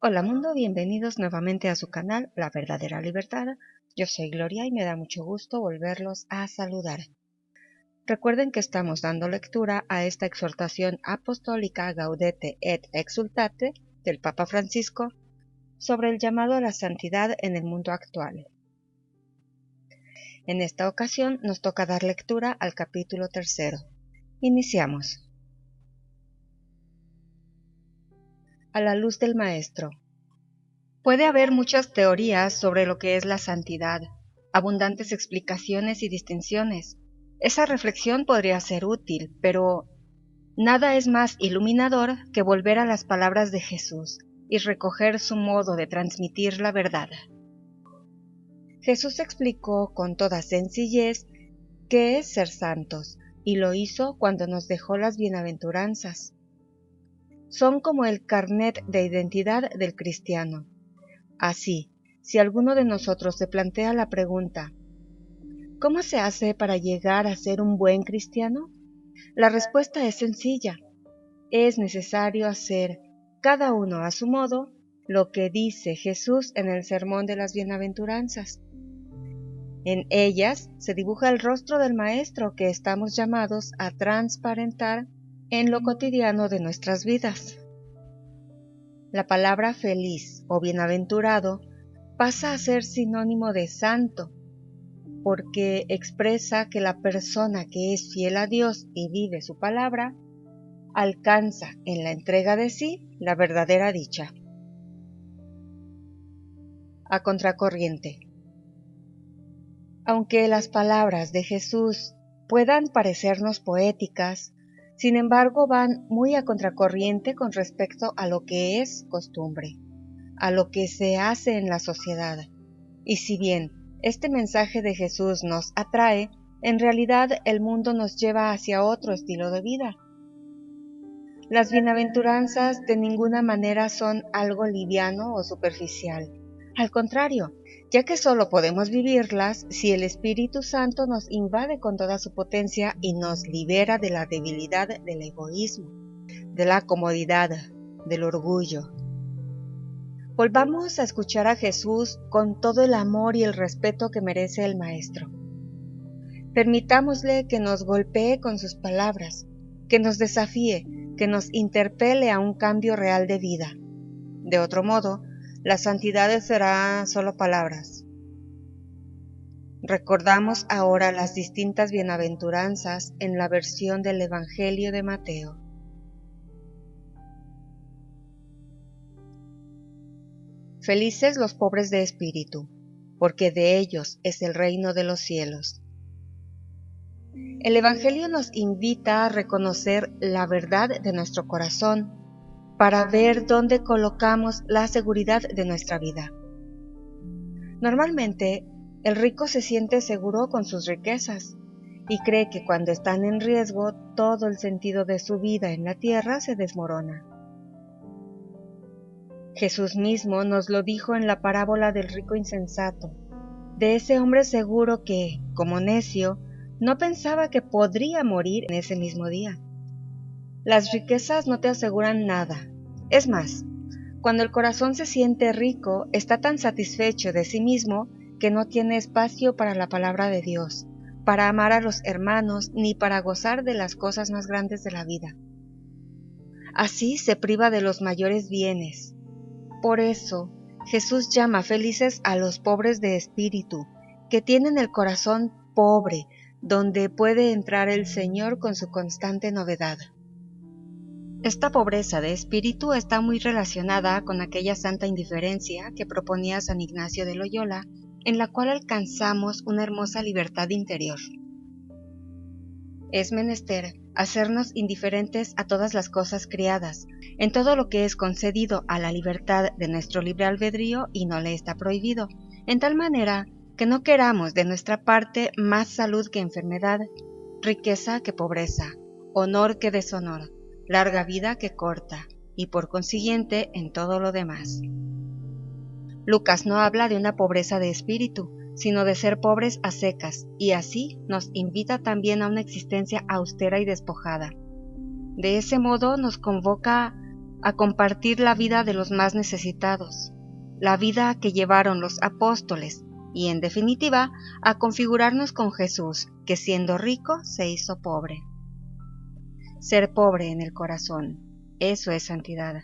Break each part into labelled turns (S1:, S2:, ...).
S1: Hola mundo, bienvenidos nuevamente a su canal La Verdadera Libertad. Yo soy Gloria y me da mucho gusto volverlos a saludar. Recuerden que estamos dando lectura a esta exhortación apostólica Gaudete et Exsultate del Papa Francisco sobre el llamado a la santidad en el mundo actual. En esta ocasión nos toca dar lectura al capítulo 3. Iniciamos. A la luz del Maestro. Puede haber muchas teorías sobre lo que es la santidad, abundantes explicaciones y distinciones. Esa reflexión podría ser útil, pero nada es más iluminador que volver a las palabras de Jesús y recoger su modo de transmitir la verdad. Jesús explicó con toda sencillez qué es ser santos, y lo hizo cuando nos dejó las bienaventuranzas. Son como el carnet de identidad del cristiano. Así, si alguno de nosotros se plantea la pregunta, ¿cómo se hace para llegar a ser un buen cristiano? La respuesta es sencilla. Es necesario hacer, cada uno a su modo, lo que dice Jesús en el Sermón de las Bienaventuranzas. En ellas se dibuja el rostro del Maestro que estamos llamados a transparentar en lo cotidiano de nuestras vidas. La palabra feliz o bienaventurado pasa a ser sinónimo de santo, porque expresa que la persona que es fiel a Dios y vive su palabra, alcanza en la entrega de sí la verdadera dicha. A contracorriente. Aunque las palabras de Jesús puedan parecernos poéticas, sin embargo van muy a contracorriente con respecto a lo que es costumbre, a lo que se hace en la sociedad. Y si bien este mensaje de Jesús nos atrae, en realidad el mundo nos lleva hacia otro estilo de vida. Las bienaventuranzas de ninguna manera son algo liviano o superficial. Al contrario, ya que solo podemos vivirlas si el Espíritu Santo nos invade con toda su potencia y nos libera de la debilidad del egoísmo, de la comodidad, del orgullo. Volvamos a escuchar a Jesús con todo el amor y el respeto que merece el Maestro. Permitámosle que nos golpee con sus palabras, que nos desafíe, que nos interpele a un cambio real de vida. De otro modo, la santidad será solo palabras. Recordamos ahora las distintas bienaventuranzas en la versión del Evangelio de Mateo. Felices los pobres de espíritu, porque de ellos es el reino de los cielos. El Evangelio nos invita a reconocer la verdad de nuestro corazón para ver dónde colocamos la seguridad de nuestra vida. Normalmente, el rico se siente seguro con sus riquezas y cree que cuando están en riesgo, todo el sentido de su vida en la tierra se desmorona. Jesús mismo nos lo dijo en la parábola del rico insensato, de ese hombre seguro que, como necio, no pensaba que podría morir en ese mismo día. Las riquezas no te aseguran nada. Es más, cuando el corazón se siente rico, está tan satisfecho de sí mismo que no tiene espacio para la palabra de Dios, para amar a los hermanos, ni para gozar de las cosas más grandes de la vida. Así se priva de los mayores bienes. Por eso, Jesús llama felices a los pobres de espíritu, que tienen el corazón pobre, donde puede entrar el Señor con su constante novedad. Esta pobreza de espíritu está muy relacionada con aquella santa indiferencia que proponía San Ignacio de Loyola, en la cual alcanzamos una hermosa libertad interior. Es menester hacernos indiferentes a todas las cosas criadas, en todo lo que es concedido a la libertad de nuestro libre albedrío y no le está prohibido, en tal manera que no queramos de nuestra parte más salud que enfermedad, riqueza que pobreza, honor que deshonor, larga vida que corta, y por consiguiente en todo lo demás. Lucas no habla de una pobreza de espíritu, sino de ser pobres a secas, y así nos invita también a una existencia austera y despojada. De ese modo nos convoca a compartir la vida de los más necesitados, la vida que llevaron los apóstoles y, en definitiva, a configurarnos con Jesús, que siendo rico se hizo pobre. Ser pobre en el corazón, eso es santidad.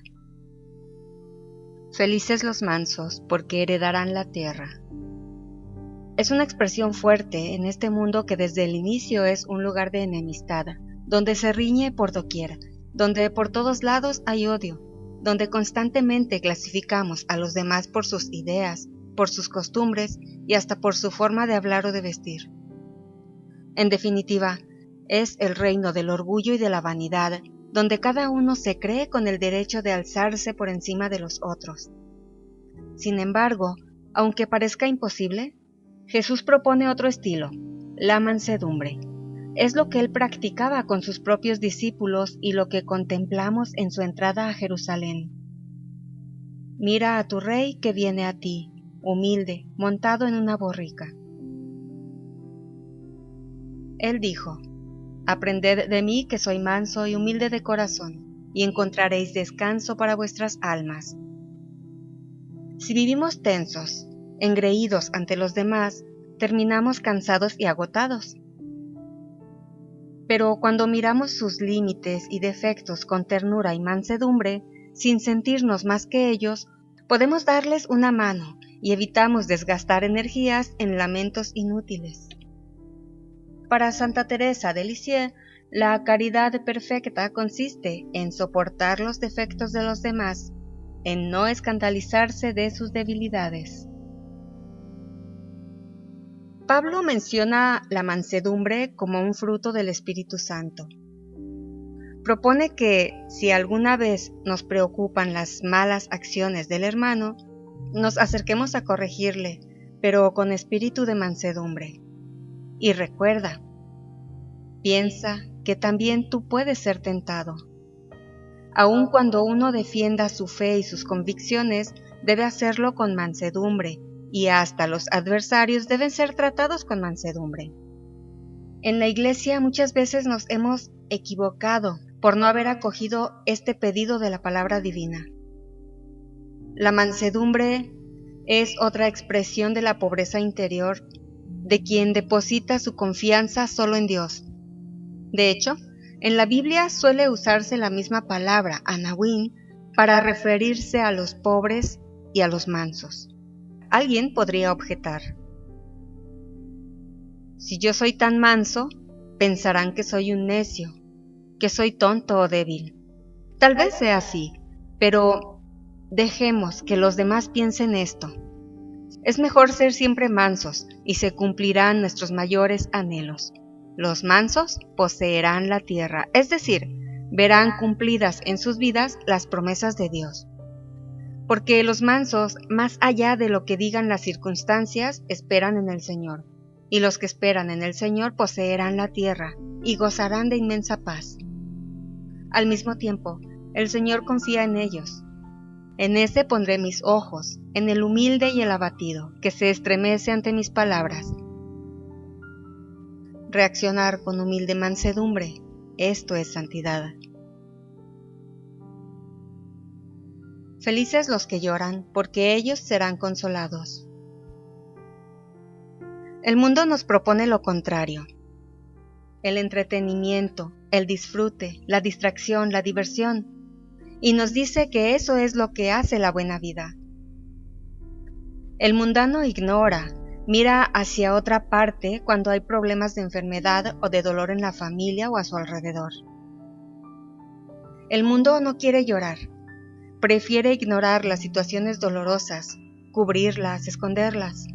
S1: Felices los mansos, porque heredarán la tierra. Es una expresión fuerte en este mundo que desde el inicio es un lugar de enemistad, donde se riñe por doquier, donde por todos lados hay odio, donde constantemente clasificamos a los demás por sus ideas, por sus costumbres y hasta por su forma de hablar o de vestir. En definitiva, es el reino del orgullo y de la vanidad, donde cada uno se cree con el derecho de alzarse por encima de los otros. Sin embargo, aunque parezca imposible, Jesús propone otro estilo, la mansedumbre. Es lo que él practicaba con sus propios discípulos y lo que contemplamos en su entrada a Jerusalén. Mira a tu rey que viene a ti, humilde, montado en una borrica. Él dijo: Aprended de mí que soy manso y humilde de corazón, y encontraréis descanso para vuestras almas. Si vivimos tensos, engreídos ante los demás, terminamos cansados y agotados. Pero cuando miramos sus límites y defectos con ternura y mansedumbre, sin sentirnos más que ellos, podemos darles una mano y evitamos desgastar energías en lamentos inútiles. Para Santa Teresa de Lisieux, la caridad perfecta consiste en soportar los defectos de los demás, en no escandalizarse de sus debilidades. Pablo menciona la mansedumbre como un fruto del Espíritu Santo. Propone que, si alguna vez nos preocupan las malas acciones del hermano, nos acerquemos a corregirle, pero con espíritu de mansedumbre. Y recuerda, piensa que también tú puedes ser tentado. Aun cuando uno defienda su fe y sus convicciones, debe hacerlo con mansedumbre, y hasta los adversarios deben ser tratados con mansedumbre. En la Iglesia muchas veces nos hemos equivocado por no haber acogido este pedido de la palabra divina. La mansedumbre es otra expresión de la pobreza interior de quien deposita su confianza solo en Dios. De hecho, en la Biblia suele usarse la misma palabra, anahuín, para referirse a los pobres y a los mansos. Alguien podría objetar: si yo soy tan manso, pensarán que soy un necio, que soy tonto o débil. Tal vez sea así, pero dejemos que los demás piensen esto. Es mejor ser siempre mansos y se cumplirán nuestros mayores anhelos. Los mansos poseerán la tierra, es decir, verán cumplidas en sus vidas las promesas de Dios. Porque los mansos, más allá de lo que digan las circunstancias, esperan en el Señor, y los que esperan en el Señor poseerán la tierra y gozarán de inmensa paz. Al mismo tiempo, el Señor confía en ellos. En ese pondré mis ojos, en el humilde y el abatido, que se estremece ante mis palabras. Reaccionar con humilde mansedumbre, esto es santidad. Felices los que lloran, porque ellos serán consolados. El mundo nos propone lo contrario: el entretenimiento, el disfrute, la distracción, la diversión, y nos dice que eso es lo que hace la buena vida. El mundano ignora, mira hacia otra parte cuando hay problemas de enfermedad o de dolor en la familia o a su alrededor. El mundo no quiere llorar, prefiere ignorar las situaciones dolorosas, cubrirlas, esconderlas.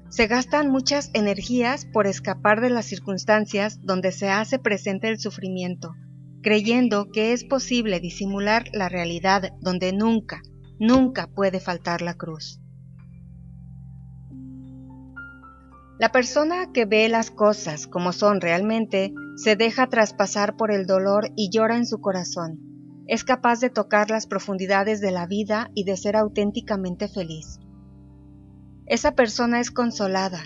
S1: Se gastan muchas energías por escapar de las circunstancias donde se hace presente el sufrimiento, creyendo que es posible disimular la realidad donde nunca, nunca puede faltar la cruz. La persona que ve las cosas como son realmente se deja traspasar por el dolor y llora en su corazón. Es capaz de tocar las profundidades de la vida y de ser auténticamente feliz. Esa persona es consolada,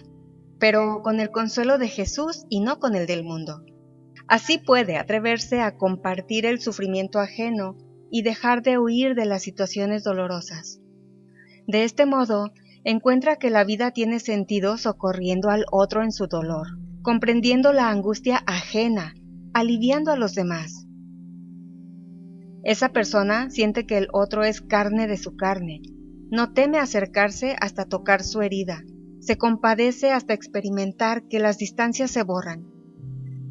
S1: pero con el consuelo de Jesús y no con el del mundo. Así puede atreverse a compartir el sufrimiento ajeno y dejar de huir de las situaciones dolorosas. De este modo, encuentra que la vida tiene sentido socorriendo al otro en su dolor, comprendiendo la angustia ajena, aliviando a los demás. Esa persona siente que el otro es carne de su carne, no teme acercarse hasta tocar su herida, se compadece hasta experimentar que las distancias se borran.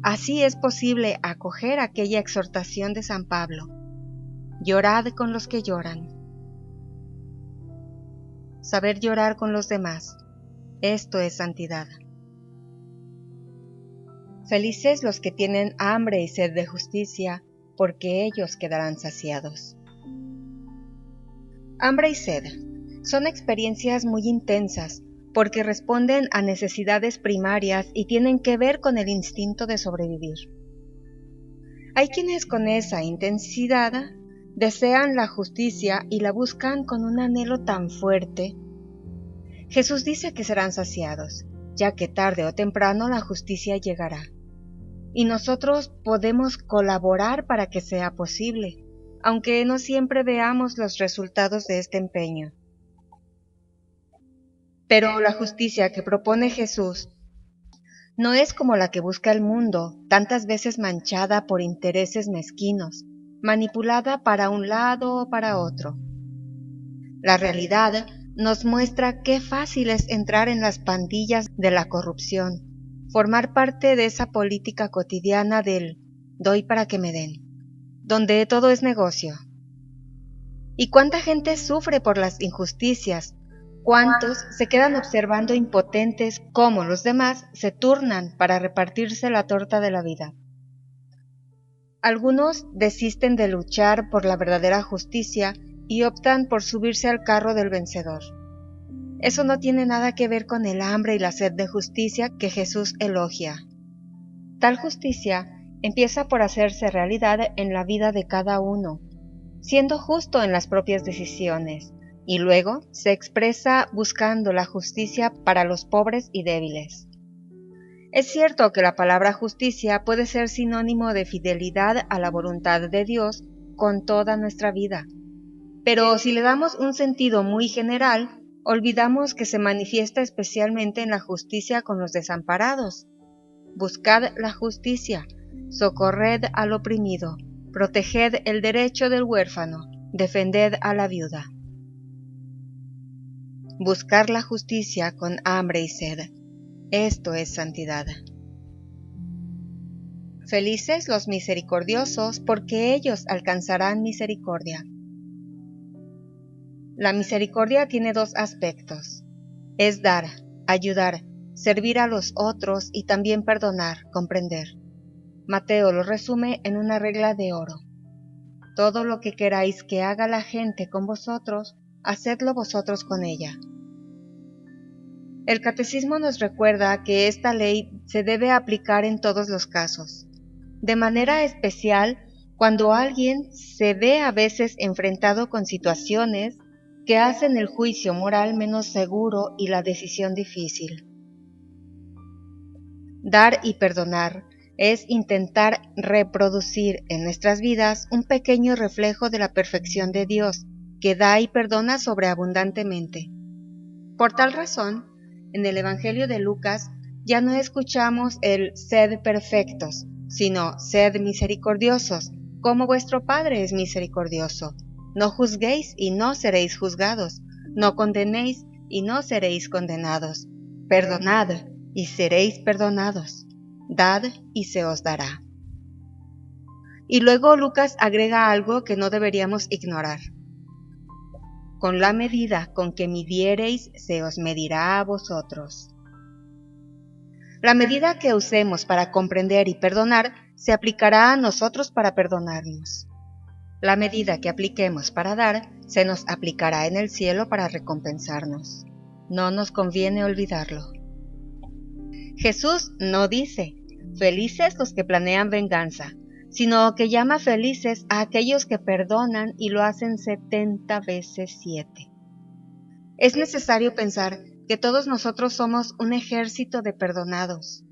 S1: Así es posible acoger aquella exhortación de San Pablo: llorad con los que lloran. Saber llorar con los demás, esto es santidad. Felices los que tienen hambre y sed de justicia, porque ellos quedarán saciados. Hambre y sed son experiencias muy intensas, porque responden a necesidades primarias y tienen que ver con el instinto de sobrevivir. Hay quienes con esa intensidad desean la justicia y la buscan con un anhelo tan fuerte. Jesús dice que serán saciados, ya que tarde o temprano la justicia llegará. Y nosotros podemos colaborar para que sea posible, aunque no siempre veamos los resultados de este empeño. Pero la justicia que propone Jesús no es como la que busca el mundo, tantas veces manchada por intereses mezquinos, manipulada para un lado o para otro. La realidad nos muestra qué fácil es entrar en las pandillas de la corrupción, formar parte de esa política cotidiana del doy para que me den, donde todo es negocio. ¿Y cuánta gente sufre por las injusticias? ¿Cuántos se quedan observando impotentes cómo los demás se turnan para repartirse la torta de la vida? Algunos desisten de luchar por la verdadera justicia y optan por subirse al carro del vencedor. Eso no tiene nada que ver con el hambre y la sed de justicia que Jesús elogia. Tal justicia empieza por hacerse realidad en la vida de cada uno, siendo justo en las propias decisiones, y luego se expresa buscando la justicia para los pobres y débiles. Es cierto que la palabra justicia puede ser sinónimo de fidelidad a la voluntad de Dios con toda nuestra vida, pero si le damos un sentido muy general, olvidamos que se manifiesta especialmente en la justicia con los desamparados. Buscad la justicia, socorred al oprimido, proteged el derecho del huérfano, defended a la viuda. Buscar la justicia con hambre y sed, esto es santidad. Felices los misericordiosos, porque ellos alcanzarán misericordia. La misericordia tiene dos aspectos: es dar, ayudar, servir a los otros y también perdonar, comprender. Mateo lo resume en una regla de oro: todo lo que queráis que haga la gente con vosotros, hacedlo vosotros con ella. El Catecismo nos recuerda que esta ley se debe aplicar en todos los casos, de manera especial cuando alguien se ve a veces enfrentado con situaciones que hacen el juicio moral menos seguro y la decisión difícil. Dar y perdonar es intentar reproducir en nuestras vidas un pequeño reflejo de la perfección de Dios, que da y perdona sobreabundantemente. Por tal razón, en el Evangelio de Lucas ya no escuchamos el sed perfectos, sino sed misericordiosos, como vuestro Padre es misericordioso. No juzguéis y no seréis juzgados, no condenéis y no seréis condenados. Perdonad y seréis perdonados, dad y se os dará. Y luego Lucas agrega algo que no deberíamos ignorar: con la medida con que midiereis se os medirá a vosotros. La medida que usemos para comprender y perdonar se aplicará a nosotros para perdonarnos. La medida que apliquemos para dar se nos aplicará en el cielo para recompensarnos. No nos conviene olvidarlo. Jesús no dice: felices los que planean venganza, sino que llama felices a aquellos que perdonan y lo hacen 70 veces 7. Es necesario pensar que todos nosotros somos un ejército de perdonados.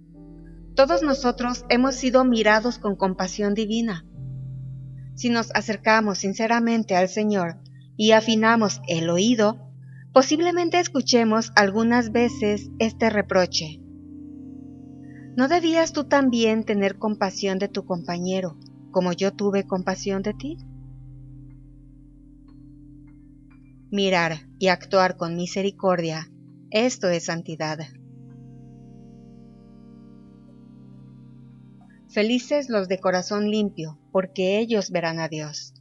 S1: Todos nosotros hemos sido mirados con compasión divina. si nos acercamos sinceramente al Señor y afinamos el oído, posiblemente escuchemos algunas veces este reproche: ¿no debías tú también tener compasión de tu compañero, como yo tuve compasión de ti? Mirar y actuar con misericordia, esto es santidad. Felices los de corazón limpio, porque ellos verán a Dios.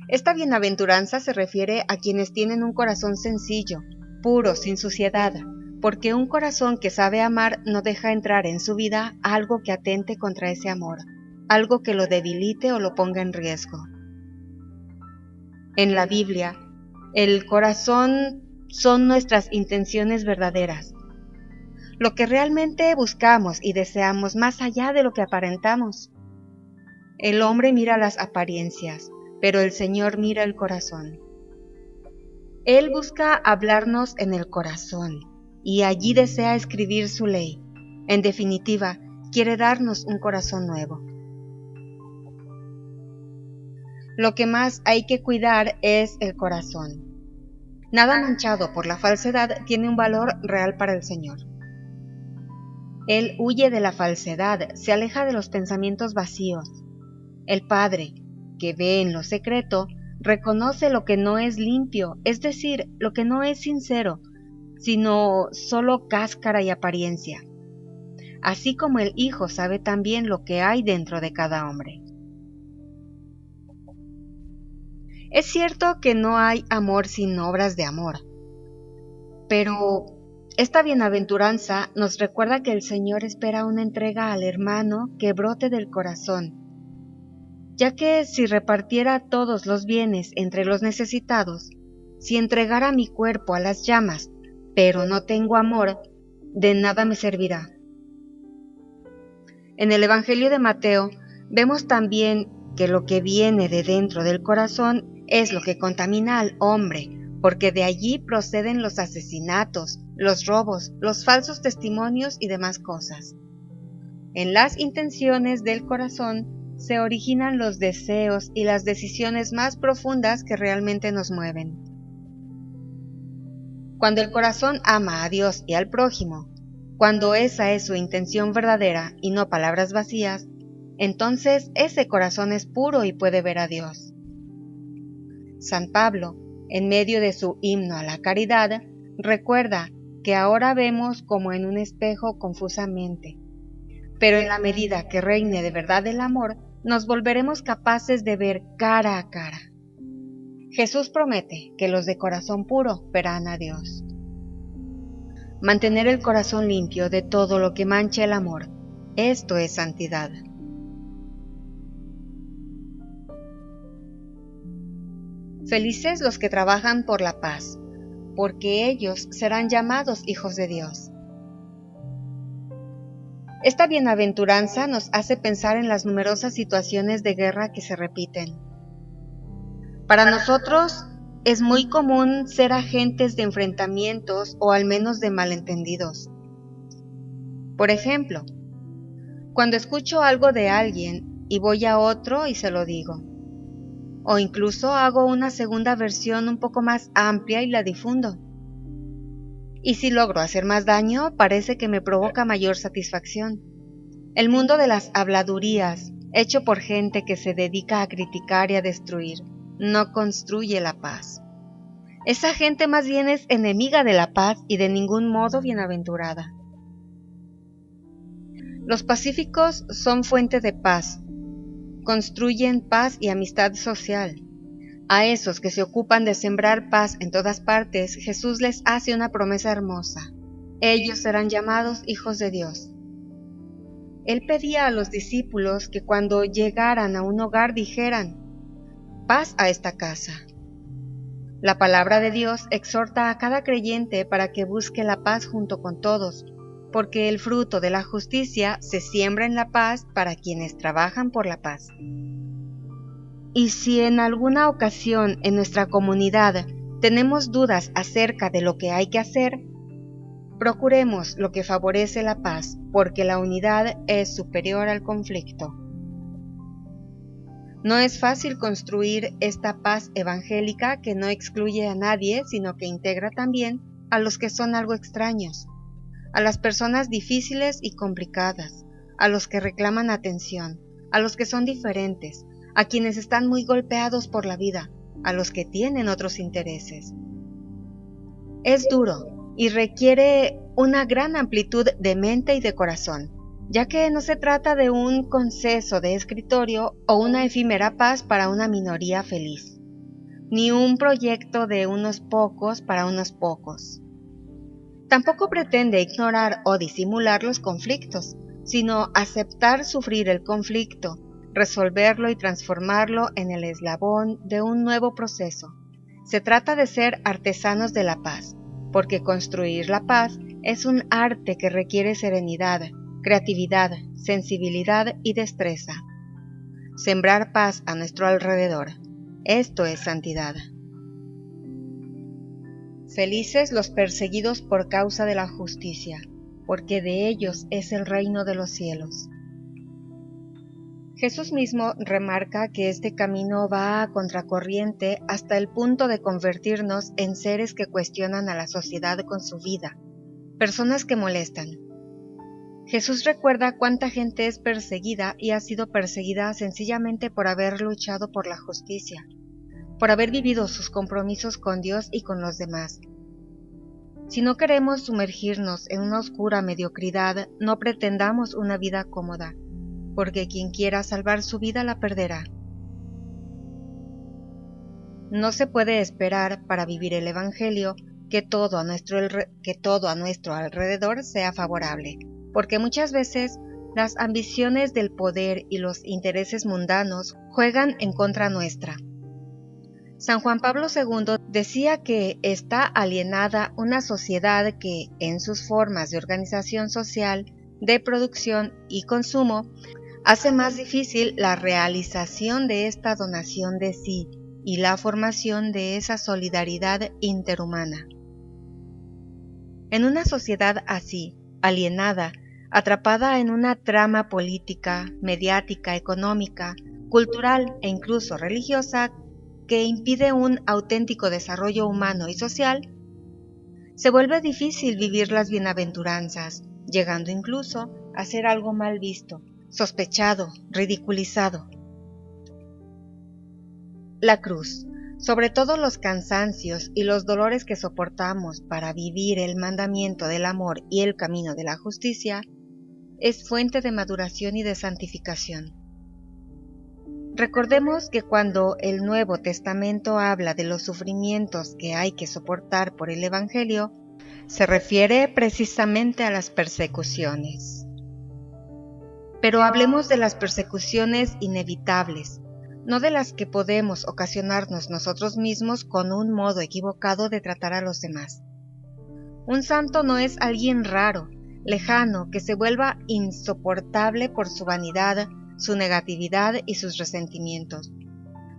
S1: Esta bienaventuranza se refiere a quienes tienen un corazón sencillo, puro, sin suciedad, porque un corazón que sabe amar no deja entrar en su vida algo que atente contra ese amor, algo que lo debilite o lo ponga en riesgo. En la Biblia, el corazón son nuestras intenciones verdaderas, lo que realmente buscamos y deseamos más allá de lo que aparentamos. El hombre mira las apariencias, pero el Señor mira el corazón. Él busca hablarnos en el corazón y allí desea escribir su ley. En definitiva, quiere darnos un corazón nuevo. Lo que más hay que cuidar es el corazón. Nada manchado por la falsedad tiene un valor real para el Señor. Él huye de la falsedad, se aleja de los pensamientos vacíos. El Padre, que ve en lo secreto, reconoce lo que no es limpio, es decir, lo que no es sincero, sino solo cáscara y apariencia. Así como el Hijo sabe también lo que hay dentro de cada hombre. Es cierto que no hay amor sin obras de amor, pero esta bienaventuranza nos recuerda que el Señor espera una entrega al hermano que brote del corazón, ya que si repartiera todos los bienes entre los necesitados, si entregara mi cuerpo a las llamas, pero no tengo amor, de nada me servirá. En el Evangelio de Mateo vemos también que lo que viene de dentro del corazón es lo que contamina al hombre, porque de allí proceden los asesinatos, los robos, los falsos testimonios y demás cosas. En las intenciones del corazón se originan los deseos y las decisiones más profundas que realmente nos mueven. Cuando el corazón ama a Dios y al prójimo, cuando esa es su intención verdadera y no palabras vacías, entonces ese corazón es puro y puede ver a Dios. San Pablo, en medio de su himno a la caridad, recuerda que ahora vemos como en un espejo confusamente, pero en la medida que reine de verdad el amor, nos volveremos capaces de ver cara a cara. Jesús promete que los de corazón puro verán a Dios. Mantener el corazón limpio de todo lo que mancha el amor, esto es santidad. Felices los que trabajan por la paz, porque ellos serán llamados hijos de Dios. Esta bienaventuranza nos hace pensar en las numerosas situaciones de guerra que se repiten. Para nosotros es muy común ser agentes de enfrentamientos o al menos de malentendidos. Por ejemplo, cuando escucho algo de alguien y voy a otro y se lo digo. O incluso hago una segunda versión un poco más amplia y la difundo. Y si logro hacer más daño, parece que me provoca mayor satisfacción. El mundo de las habladurías, hecho por gente que se dedica a criticar y a destruir, no construye la paz. Esa gente más bien es enemiga de la paz y de ningún modo bienaventurada. Los pacíficos son fuente de paz, construyen paz y amistad social. A esos que se ocupan de sembrar paz en todas partes, Jesús les hace una promesa hermosa. Ellos serán llamados hijos de Dios. Él pedía a los discípulos que cuando llegaran a un hogar dijeran: paz a esta casa. La palabra de Dios exhorta a cada creyente para que busque la paz junto con todos, porque el fruto de la justicia se siembra en la paz para quienes trabajan por la paz. Y si en alguna ocasión en nuestra comunidad tenemos dudas acerca de lo que hay que hacer, procuremos lo que favorece la paz, porque la unidad es superior al conflicto. No es fácil construir esta paz evangélica que no excluye a nadie, sino que integra también a los que son algo extraños, a las personas difíciles y complicadas, a los que reclaman atención, a los que son diferentes, a quienes están muy golpeados por la vida, a los que tienen otros intereses. Es duro y requiere una gran amplitud de mente y de corazón, ya que no se trata de un conceso de escritorio o una efímera paz para una minoría feliz, ni un proyecto de unos pocos para unos pocos. Tampoco pretende ignorar o disimular los conflictos, sino aceptar sufrir el conflicto, resolverlo y transformarlo en el eslabón de un nuevo proceso. Se trata de ser artesanos de la paz, porque construir la paz es un arte que requiere serenidad, creatividad, sensibilidad y destreza. Sembrar paz a nuestro alrededor. Esto es santidad. Felices los perseguidos por causa de la justicia, porque de ellos es el reino de los cielos. Jesús mismo remarca que este camino va a contracorriente hasta el punto de convertirnos en seres que cuestionan a la sociedad con su vida, personas que molestan. Jesús recuerda cuánta gente es perseguida y ha sido perseguida sencillamente por haber luchado por la justicia, por haber vivido sus compromisos con Dios y con los demás. Si no queremos sumergirnos en una oscura mediocridad, no pretendamos una vida cómoda, porque quien quiera salvar su vida la perderá. No se puede esperar para vivir el Evangelio que todo a nuestro alrededor sea favorable, porque muchas veces las ambiciones del poder y los intereses mundanos juegan en contra nuestra. San Juan Pablo II decía que está alienada una sociedad que, en sus formas de organización social, de producción y consumo, hace más difícil la realización de esta donación de sí y la formación de esa solidaridad interhumana. En una sociedad así, alienada, atrapada en una trama política, mediática, económica, cultural e incluso religiosa que impide un auténtico desarrollo humano y social, se vuelve difícil vivir las bienaventuranzas, llegando incluso a ser algo mal visto, sospechado, ridiculizado. La cruz, sobre todo los cansancios y los dolores que soportamos para vivir el mandamiento del amor y el camino de la justicia, es fuente de maduración y de santificación. Recordemos que cuando el Nuevo Testamento habla de los sufrimientos que hay que soportar por el Evangelio, se refiere precisamente a las persecuciones. Pero hablemos de las persecuciones inevitables, no de las que podemos ocasionarnos nosotros mismos con un modo equivocado de tratar a los demás. Un santo no es alguien raro, lejano, que se vuelva insoportable por su vanidad, su negatividad y sus resentimientos.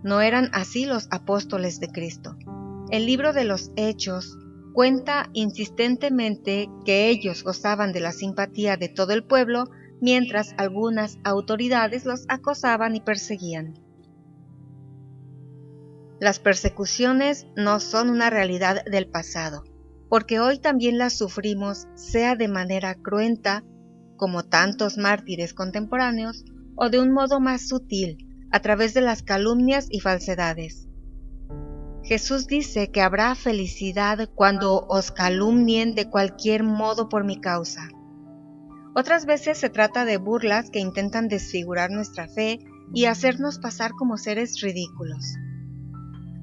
S1: No eran así los apóstoles de Cristo. El libro de los Hechos cuenta insistentemente que ellos gozaban de la simpatía de todo el pueblo, mientras algunas autoridades los acosaban y perseguían. Las persecuciones no son una realidad del pasado, porque hoy también las sufrimos, sea de manera cruenta, como tantos mártires contemporáneos, o de un modo más sutil, a través de las calumnias y falsedades. Jesús dice que habrá felicidad cuando os calumnien de cualquier modo por mi causa. Otras veces se trata de burlas que intentan desfigurar nuestra fe y hacernos pasar como seres ridículos.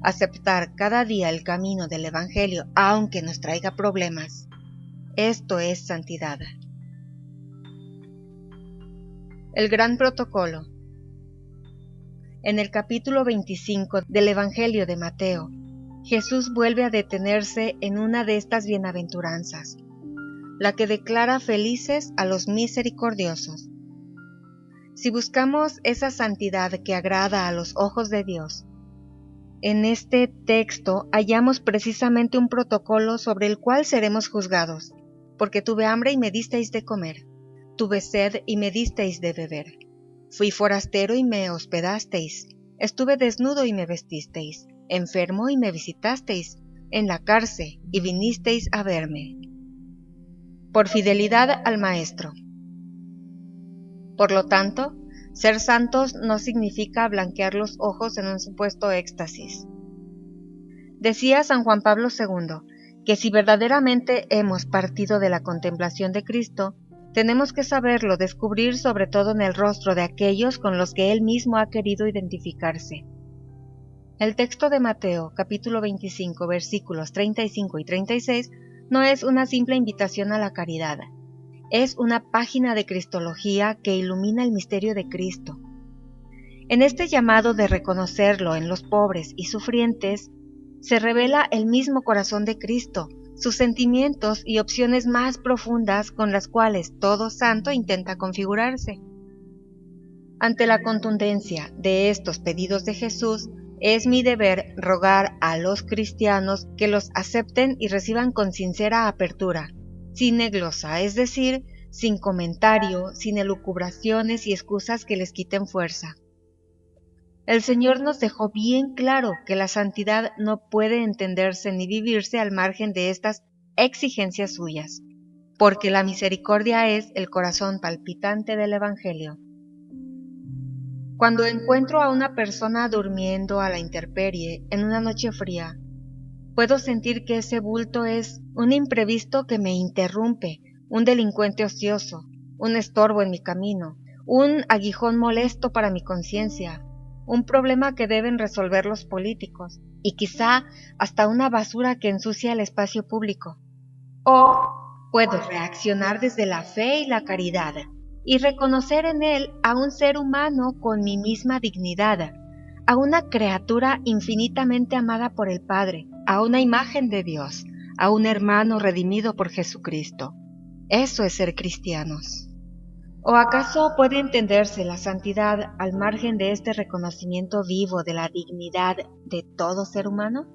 S1: Aceptar cada día el camino del Evangelio, aunque nos traiga problemas, esto es santidad. El gran protocolo. En el capítulo 25 del Evangelio de Mateo, Jesús vuelve a detenerse en una de estas bienaventuranzas, la que declara felices a los misericordiosos. Si buscamos esa santidad que agrada a los ojos de Dios, en este texto hallamos precisamente un protocolo sobre el cual seremos juzgados, porque tuve hambre y me disteis de comer, tuve sed y me disteis de beber, fui forastero y me hospedasteis, Estuve desnudo y me vestisteis, enfermo y me visitasteis, en la cárcel y vinisteis a verme. Por fidelidad al Maestro. Por lo tanto, ser santos no significa blanquear los ojos en un supuesto éxtasis. Decía San Juan Pablo II que si verdaderamente hemos partido de la contemplación de Cristo, tenemos que saberlo descubrir sobre todo en el rostro de aquellos con los que Él mismo ha querido identificarse. El texto de Mateo, capítulo 25, versículos 35 y 36, no es una simple invitación a la caridad. Es una página de cristología que ilumina el misterio de Cristo. En este llamado de reconocerlo en los pobres y sufrientes, se revela el mismo corazón de Cristo, sus sentimientos y opciones más profundas con las cuales todo santo intenta configurarse. Ante la contundencia de estos pedidos de Jesús, es mi deber rogar a los cristianos que los acepten y reciban con sincera apertura, sin neglosa, es decir, sin comentario, sin elucubraciones y excusas que les quiten fuerza. El Señor nos dejó bien claro que la santidad no puede entenderse ni vivirse al margen de estas exigencias suyas, porque la misericordia es el corazón palpitante del Evangelio. Cuando encuentro a una persona durmiendo a la intemperie en una noche fría, puedo sentir que ese bulto es un imprevisto que me interrumpe, un delincuente ocioso, un estorbo en mi camino, un aguijón molesto para mi conciencia, un problema que deben resolver los políticos, y quizá hasta una basura que ensucia el espacio público. O puedo reaccionar desde la fe y la caridad, y reconocer en él a un ser humano con mi misma dignidad, a una criatura infinitamente amada por el Padre, a una imagen de Dios, a un hermano redimido por Jesucristo. Eso es ser cristianos. ¿O acaso puede entenderse la santidad al margen de este reconocimiento vivo de la dignidad de todo ser humano?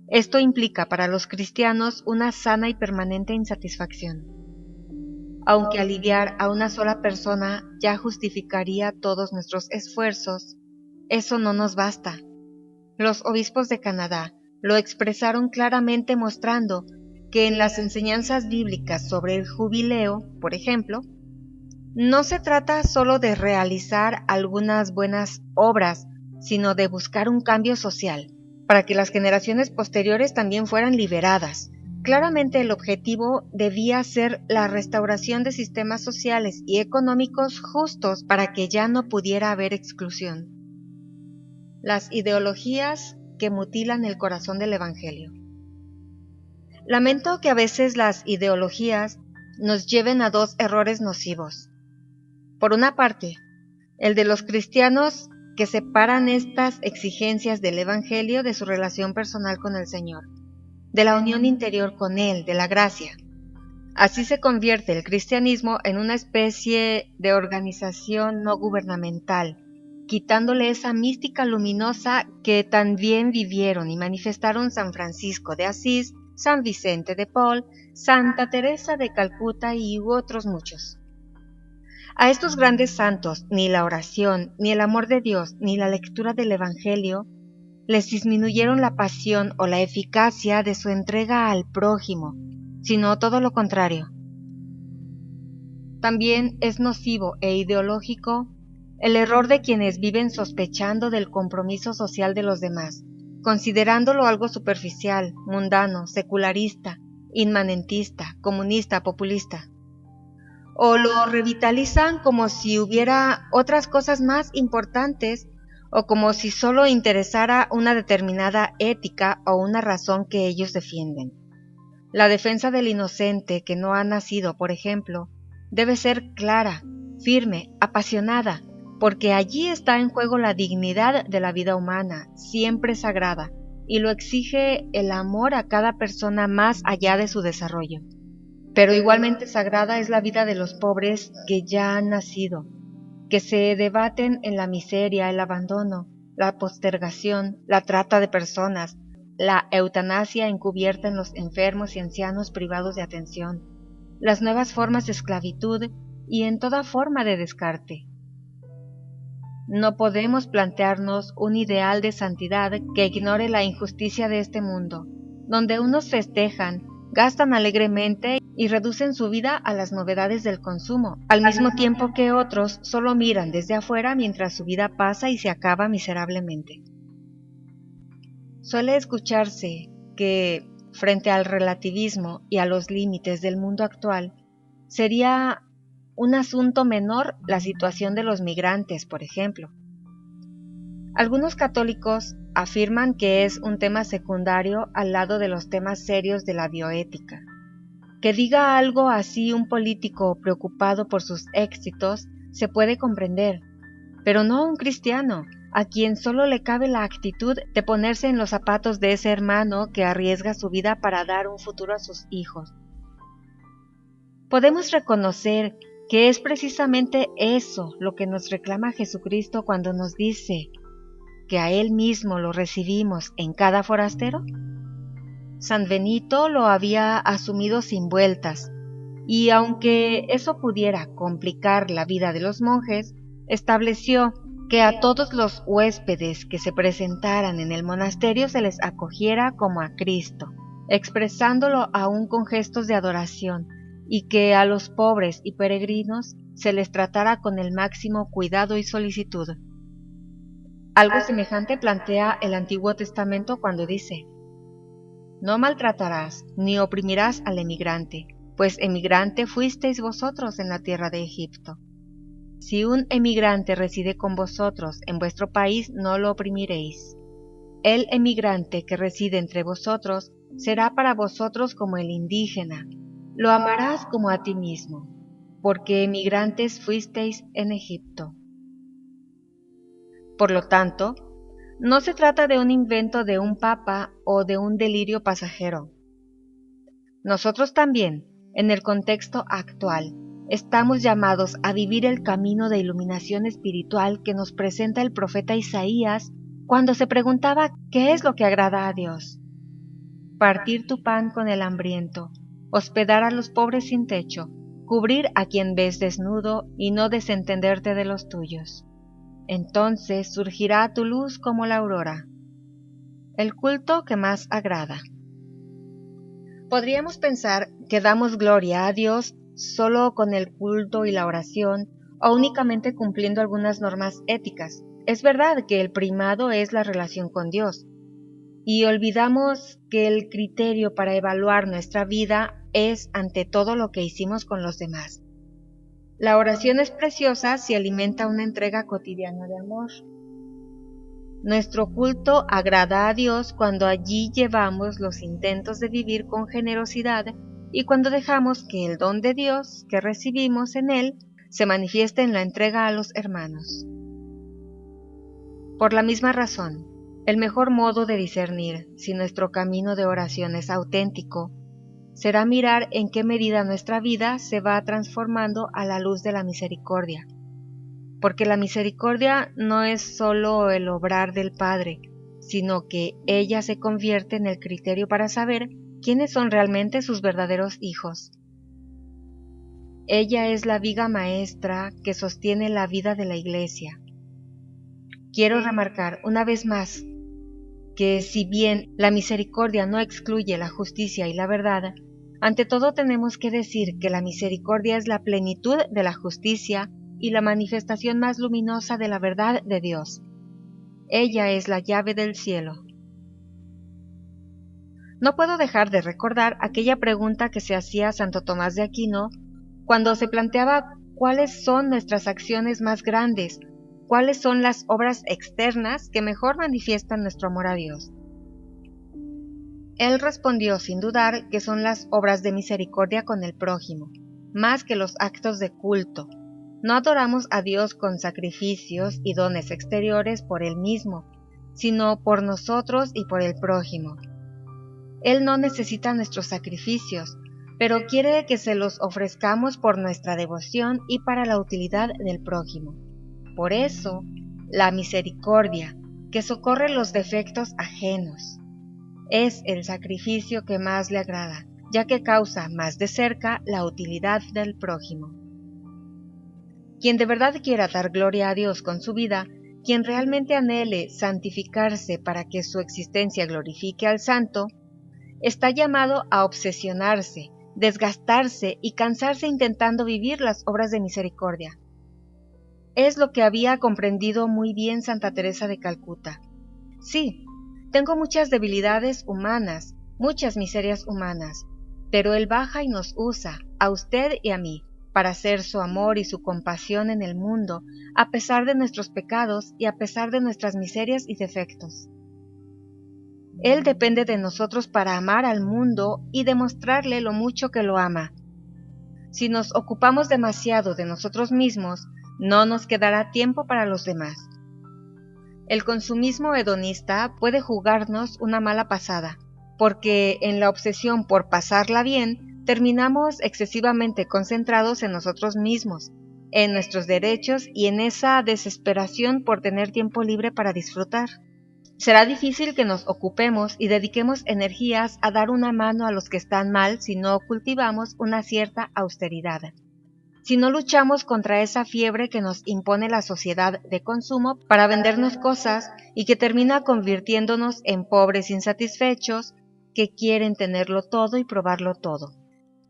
S1: Esto implica para los cristianos una sana y permanente insatisfacción. Aunque aliviar a una sola persona ya justificaría todos nuestros esfuerzos, eso no nos basta. Los obispos de Canadá lo expresaron claramente mostrando que en las enseñanzas bíblicas sobre el jubileo, por ejemplo, no se trata solo de realizar algunas buenas obras, sino de buscar un cambio social, para que las generaciones posteriores también fueran liberadas. Claramente el objetivo debía ser la restauración de sistemas sociales y económicos justos para que ya no pudiera haber exclusión. Las ideologías que mutilan el corazón del Evangelio. Lamento que a veces las ideologías nos lleven a dos errores nocivos. Por una parte, el de los cristianos que separan estas exigencias del Evangelio de su relación personal con el Señor, de la unión interior con Él, de la gracia. Así se convierte el cristianismo en una especie de organización no gubernamental, quitándole esa mística luminosa que tan bien vivieron y manifestaron San Francisco de Asís, San Vicente de Paul, Santa Teresa de Calcuta y otros muchos. A estos grandes santos ni la oración, ni el amor de Dios, ni la lectura del Evangelio les disminuyeron la pasión o la eficacia de su entrega al prójimo, sino todo lo contrario. También es nocivo e ideológico el error de quienes viven sospechando del compromiso social de los demás, considerándolo algo superficial, mundano, secularista, inmanentista, comunista, populista. O lo revitalizan como si hubiera otras cosas más importantes o como si solo interesara una determinada ética o una razón que ellos defienden. La defensa del inocente que no ha nacido, por ejemplo, debe ser clara, firme, apasionada, porque allí está en juego la dignidad de la vida humana, siempre sagrada, y lo exige el amor a cada persona más allá de su desarrollo. Pero igualmente sagrada es la vida de los pobres que ya han nacido, que se debaten en la miseria, el abandono, la postergación, la trata de personas, la eutanasia encubierta en los enfermos y ancianos privados de atención, las nuevas formas de esclavitud y en toda forma de descarte. No podemos plantearnos un ideal de santidad que ignore la injusticia de este mundo, donde unos festejan, gastan alegremente y reducen su vida a las novedades del consumo, al mismo tiempo que otros solo miran desde afuera mientras su vida pasa y se acaba miserablemente. Suele escucharse que, frente al relativismo y a los límites del mundo actual, sería un asunto menor la situación de los migrantes, por ejemplo. Algunos católicos afirman que es un tema secundario al lado de los temas serios de la bioética. Que diga algo así un político preocupado por sus éxitos se puede comprender, pero no un cristiano, a quien solo le cabe la actitud de ponerse en los zapatos de ese hermano que arriesga su vida para dar un futuro a sus hijos. Podemos reconocer que es precisamente eso lo que nos reclama Jesucristo cuando nos dice que a Él mismo lo recibimos en cada forastero. San Benito lo había asumido sin vueltas, y aunque eso pudiera complicar la vida de los monjes, estableció que a todos los huéspedes que se presentaran en el monasterio se les acogiera como a Cristo, expresándolo aún con gestos de adoración, y que a los pobres y peregrinos se les tratara con el máximo cuidado y solicitud. Algo semejante plantea el Antiguo Testamento cuando dice: no maltratarás ni oprimirás al emigrante, pues emigrante fuisteis vosotros en la tierra de Egipto. Si un emigrante reside con vosotros en vuestro país, no lo oprimiréis. El emigrante que reside entre vosotros será para vosotros como el indígena. Lo amarás como a ti mismo, porque emigrantes fuisteis en Egipto. Por lo tanto, no se trata de un invento de un papa o de un delirio pasajero. Nosotros también, en el contexto actual, estamos llamados a vivir el camino de iluminación espiritual que nos presenta el profeta Isaías cuando se preguntaba qué es lo que agrada a Dios. Partir tu pan con el hambriento, hospedar a los pobres sin techo, cubrir a quien ves desnudo y no desentenderte de los tuyos. Entonces surgirá tu luz como la aurora. El culto que más agrada. Podríamos pensar que damos gloria a Dios solo con el culto y la oración, o únicamente cumpliendo algunas normas éticas. Es verdad que el primado es la relación con Dios, y olvidamos que el criterio para evaluar nuestra vida es ante todo lo que hicimos con los demás. La oración es preciosa si alimenta una entrega cotidiana de amor. Nuestro culto agrada a Dios cuando allí llevamos los intentos de vivir con generosidad y cuando dejamos que el don de Dios que recibimos en Él se manifieste en la entrega a los hermanos. Por la misma razón, el mejor modo de discernir si nuestro camino de oración es auténtico será mirar en qué medida nuestra vida se va transformando a la luz de la misericordia. Porque la misericordia no es solo el obrar del Padre, sino que ella se convierte en el criterio para saber quiénes son realmente sus verdaderos hijos. Ella es la viga maestra que sostiene la vida de la Iglesia. Quiero remarcar una vez más que si bien la misericordia no excluye la justicia y la verdad, ante todo tenemos que decir que la misericordia es la plenitud de la justicia y la manifestación más luminosa de la verdad de Dios. Ella es la llave del cielo. No puedo dejar de recordar aquella pregunta que se hacía Santo Tomás de Aquino cuando se planteaba cuáles son nuestras acciones más grandes, cuáles son las obras externas que mejor manifiestan nuestro amor a Dios. Él respondió sin dudar que son las obras de misericordia con el prójimo, más que los actos de culto. No adoramos a Dios con sacrificios y dones exteriores por Él mismo, sino por nosotros y por el prójimo. Él no necesita nuestros sacrificios, pero quiere que se los ofrezcamos por nuestra devoción y para la utilidad del prójimo. Por eso, la misericordia, que socorre los defectos ajenos, es el sacrificio que más le agrada, ya que causa más de cerca la utilidad del prójimo. Quien de verdad quiera dar gloria a Dios con su vida, quien realmente anhele santificarse para que su existencia glorifique al Santo, está llamado a obsesionarse, desgastarse y cansarse intentando vivir las obras de misericordia. Es lo que había comprendido muy bien Santa Teresa de Calcuta. Sí, tengo muchas debilidades humanas, muchas miserias humanas, pero Él baja y nos usa, a usted y a mí, para hacer su amor y su compasión en el mundo, a pesar de nuestros pecados y a pesar de nuestras miserias y defectos. Él depende de nosotros para amar al mundo y demostrarle lo mucho que lo ama. Si nos ocupamos demasiado de nosotros mismos, no nos quedará tiempo para los demás. El consumismo hedonista puede jugarnos una mala pasada, porque en la obsesión por pasarla bien, terminamos excesivamente concentrados en nosotros mismos, en nuestros derechos y en esa desesperación por tener tiempo libre para disfrutar. Será difícil que nos ocupemos y dediquemos energías a dar una mano a los que están mal si no cultivamos una cierta austeridad. Si no luchamos contra esa fiebre que nos impone la sociedad de consumo para vendernos cosas y que termina convirtiéndonos en pobres insatisfechos que quieren tenerlo todo y probarlo todo.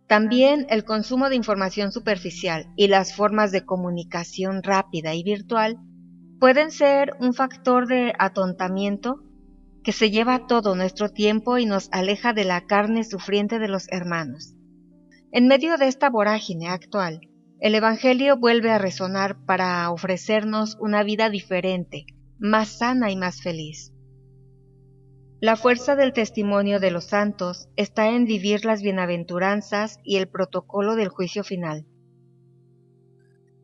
S1: También el consumo de información superficial y las formas de comunicación rápida y virtual pueden ser un factor de atontamiento que se lleva todo nuestro tiempo y nos aleja de la carne sufriente de los hermanos. En medio de esta vorágine actual, el Evangelio vuelve a resonar para ofrecernos una vida diferente, más sana y más feliz. La fuerza del testimonio de los santos está en vivir las bienaventuranzas y el protocolo del juicio final.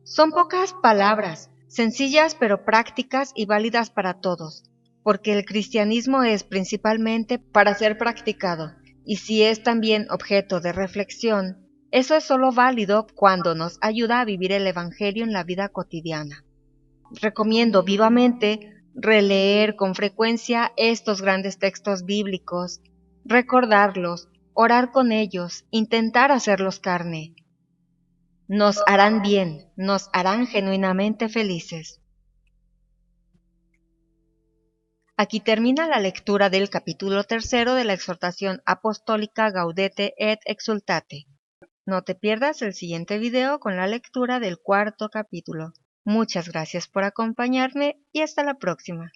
S1: Son pocas palabras, sencillas pero prácticas y válidas para todos, porque el cristianismo es principalmente para ser practicado, y si es también objeto de reflexión, eso es solo válido cuando nos ayuda a vivir el Evangelio en la vida cotidiana. Recomiendo vivamente releer con frecuencia estos grandes textos bíblicos, recordarlos, orar con ellos, intentar hacerlos carne. Nos harán bien, nos harán genuinamente felices. Aquí termina la lectura del capítulo 3 de la exhortación apostólica Gaudete et Exsultate. No te pierdas el siguiente video con la lectura del 4º capítulo. Muchas gracias por acompañarme y hasta la próxima.